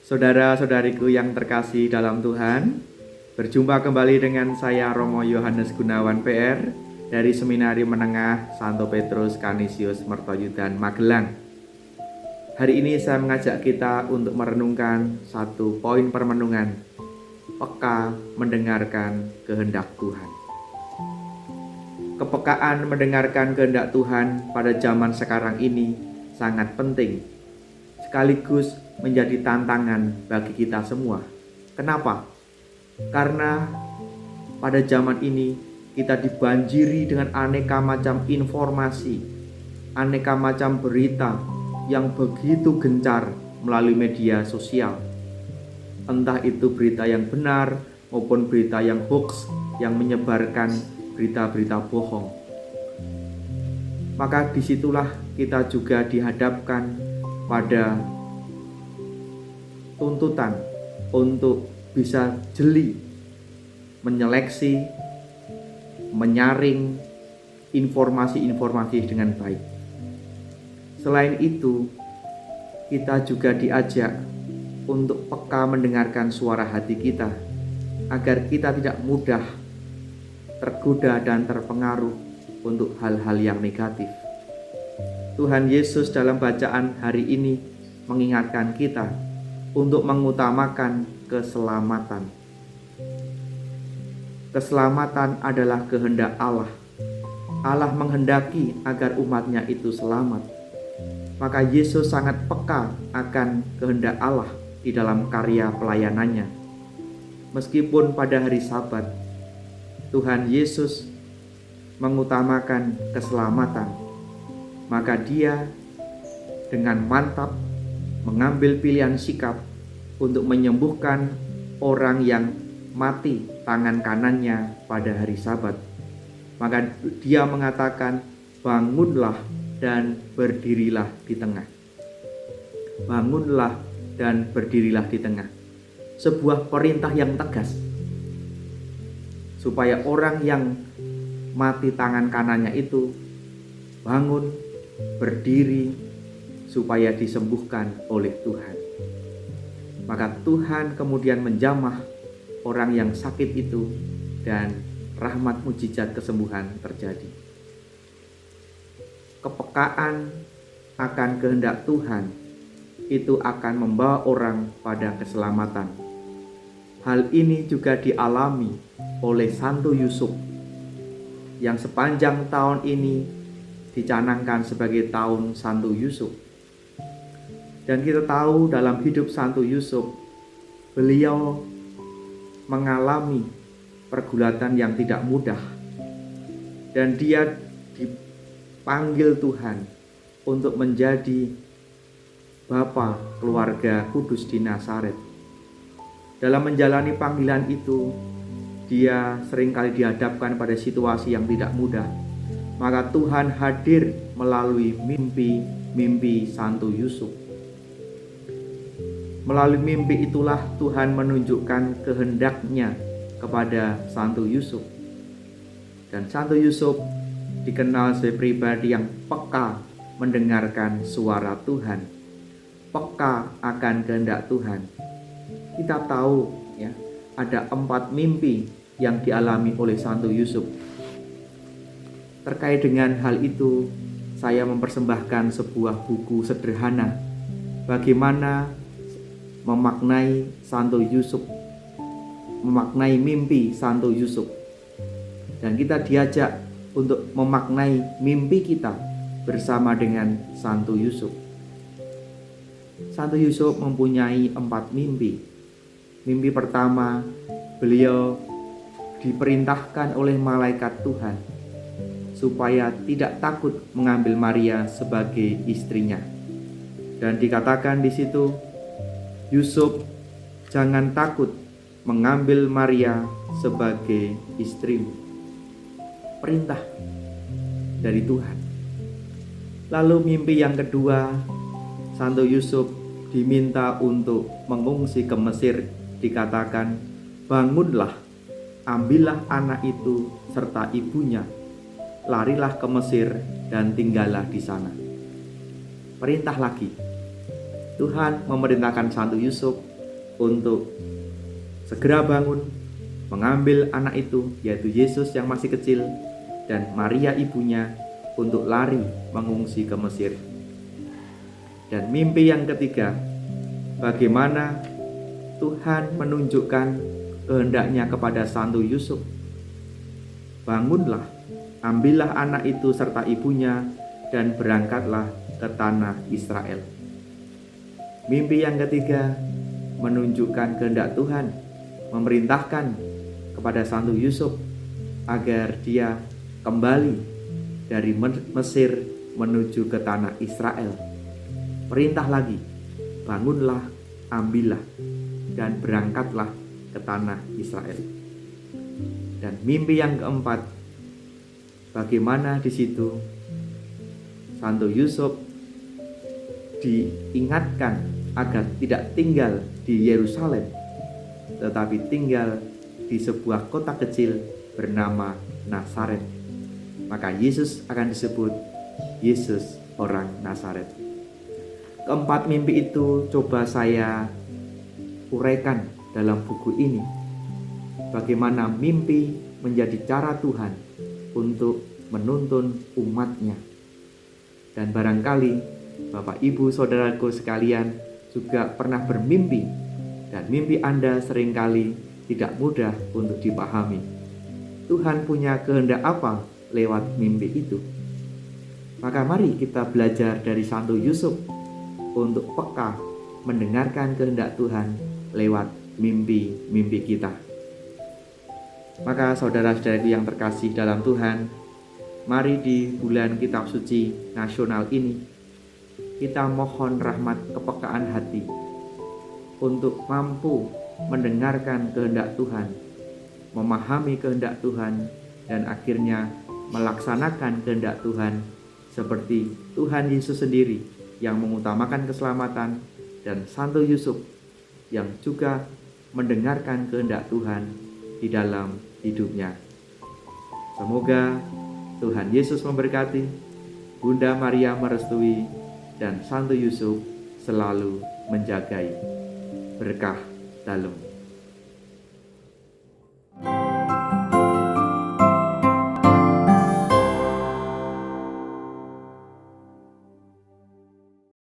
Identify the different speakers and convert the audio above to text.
Speaker 1: Saudara-saudariku yang terkasih dalam Tuhan, berjumpa kembali dengan saya Romo Yohanes Gunawan PR dari Seminari Menengah Santo Petrus Canisius Mertoyudan Magelang. Hari ini saya mengajak kita untuk merenungkan satu poin permenungan, peka mendengarkan kehendak Tuhan. Kepekaan mendengarkan kehendak Tuhan pada zaman sekarang ini sangat penting, sekaligus menjadi tantangan bagi kita semua. Kenapa? Karena pada zaman ini kita dibanjiri dengan aneka macam informasi, aneka macam berita yang begitu gencar melalui media sosial. Entah itu berita yang benar maupun berita yang hoax yang menyebarkan berita-berita bohong. Maka disitulah kita juga dihadapkan pada tuntutan untuk bisa jeli menyeleksi, menyaring informasi-informasi dengan baik. Selain itu, kita juga diajak untuk peka mendengarkan suara hati kita, agar kita tidak mudah tergoda dan terpengaruh untuk hal-hal yang negatif. Tuhan Yesus dalam bacaan hari ini mengingatkan kita untuk mengutamakan keselamatan. Keselamatan adalah kehendak Allah. Allah menghendaki agar umatnya itu selamat. Maka Yesus sangat peka akan kehendak Allah di dalam karya pelayanannya. Meskipun pada hari Sabat, Tuhan Yesus mengutamakan keselamatan, maka Dia dengan mantap mengambil pilihan sikap untuk menyembuhkan orang yang mati tangan kanannya pada hari Sabat. Maka Dia mengatakan, bangunlah dan berdirilah di tengah. Bangunlah dan berdirilah di tengah. Sebuah perintah yang tegas, supaya orang yang mati tangan kanannya itu bangun, berdiri, supaya disembuhkan oleh Tuhan. Maka Tuhan kemudian menjamah orang yang sakit itu dan rahmat mujizat kesembuhan terjadi. Kepekaan akan kehendak Tuhan itu akan membawa orang pada keselamatan. Hal ini juga dialami oleh Santo Yusuf yang sepanjang tahun ini dicanangkan sebagai tahun Santo Yusuf. Dan kita tahu dalam hidup Santo Yusuf, beliau mengalami pergulatan yang tidak mudah. Dan dia dipanggil Tuhan untuk menjadi bapa keluarga kudus di Nazaret. Dalam menjalani panggilan itu, dia seringkali dihadapkan pada situasi yang tidak mudah. Maka Tuhan hadir melalui mimpi Santo Yusuf. Melalui mimpi itulah Tuhan menunjukkan kehendaknya kepada Santo Yusuf. Dan Santo Yusuf dikenal sebagai pribadi yang peka mendengarkan suara Tuhan, peka akan kehendak Tuhan. Kita tahu ya, ada 4 mimpi yang dialami oleh Santo Yusuf. Terkait dengan hal itu, saya mempersembahkan sebuah buku sederhana bagaimana memaknai Santo Yusuf, memaknai mimpi Santo Yusuf. Dan kita diajak untuk memaknai mimpi kita bersama dengan Santo Yusuf. Santo Yusuf mempunyai 4 mimpi. Mimpi pertama, beliau diperintahkan oleh malaikat Tuhan supaya tidak takut mengambil Maria sebagai istrinya. Dan dikatakan di situ, Yusuf, jangan takut mengambil Maria sebagai istrimu. Perintah dari Tuhan. Lalu mimpi yang kedua, Santo Yusuf diminta untuk mengungsi ke Mesir. Dikatakan, bangunlah, ambillah anak itu serta ibunya, larilah ke Mesir dan tinggallah di sana. Perintah lagi. Tuhan memerintahkan Santo Yusuf untuk segera bangun, mengambil anak itu, yaitu Yesus yang masih kecil, dan Maria ibunya untuk lari mengungsi ke Mesir. Dan mimpi yang ketiga, bagaimana Tuhan menunjukkan kehendaknya kepada Santo Yusuf. Bangunlah, ambillah anak itu serta ibunya, dan berangkatlah ke tanah Israel. Mimpi yang ketiga menunjukkan kehendak Tuhan, memerintahkan kepada Santo Yusuf agar dia kembali dari Mesir menuju ke tanah Israel. Perintah lagi, bangunlah, ambillah, dan berangkatlah ke tanah Israel. Dan mimpi yang keempat, bagaimana di situ Santo Yusuf diingatkan agar tidak tinggal di Yerusalem, tetapi tinggal di sebuah kota kecil bernama Nazaret. Maka Yesus akan disebut Yesus orang Nazaret. Keempat mimpi itu coba saya uraikan dalam buku ini. Bagaimana mimpi menjadi cara Tuhan untuk menuntun umatnya. Dan barangkali Bapak Ibu Saudaraku sekalian juga pernah bermimpi, dan mimpi Anda seringkali tidak mudah untuk dipahami. Tuhan punya kehendak apa lewat mimpi itu? Maka mari kita belajar dari Santo Yusuf untuk peka mendengarkan kehendak Tuhan lewat mimpi-mimpi kita. Maka saudara-saudaraku yang terkasih dalam Tuhan, mari di bulan kitab suci nasional ini kita mohon rahmat kepekaan hati untuk mampu mendengarkan kehendak Tuhan, memahami kehendak Tuhan, dan akhirnya melaksanakan kehendak Tuhan seperti Tuhan Yesus sendiri yang mengutamakan keselamatan, dan Santo Yusuf yang juga mendengarkan kehendak Tuhan di dalam hidupnya. Semoga Tuhan Yesus memberkati, Bunda Maria merestui, dan Santo Yusuf selalu menjagai. Berkah dalam.